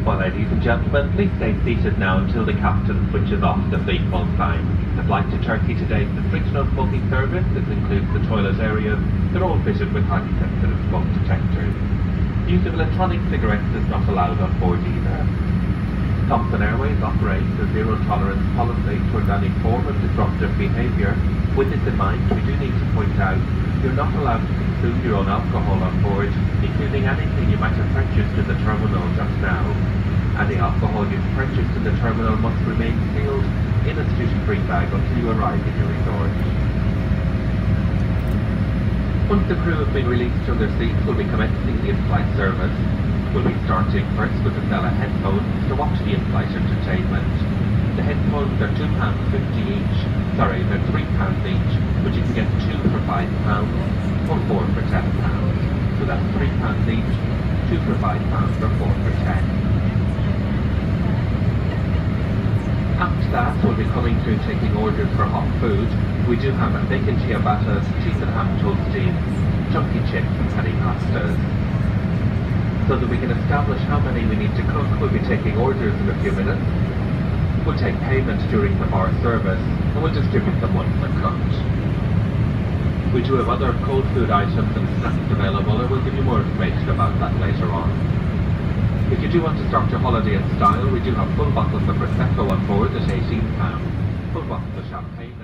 Well, ladies and gentlemen, please stay seated now until the captain switches off the fleet bus sign. The flight to Turkey today is a frictional smoking service. This includes the toilet areas. They're all fitted with highly sensitive smoke detectors. Use of electronic cigarettes is not allowed on board either. Thomson Airways operates a zero-tolerance policy toward any form of disruptive behaviour. With this in mind, we do need to point out you're not allowed to consume your own alcohol on board, including anything you might have purchased in the terminal just now. Any alcohol you've purchased in the terminal must remain sealed in a duty-free bag until you arrive at your resort. Once the crew have been released from their seats, we'll be commencing the in-flight service. We'll be starting first with a set of headphones to watch the in-flight entertainment. The headphones are £2.50 each. Sorry, they're £3 each, but you can get 2 for £5 or 4 for £10. So that's £3 each, 2 for £5 or 4 for £10. After that, we'll be coming through taking orders for hot food. We do have bacon ciabattas, cheese and ham toasties, chunky chips and penny pastas. So that we can establish how many we need to cook, we'll be taking orders in a few minutes. We'll take payment during the bar service, and we'll distribute them once they're cooked. We do have other cold food items and snacks available, and we'll give you more information about that later on. If you do want to start your holiday in style, we do have full bottles of Prosecco on board at £18, full bottles of champagne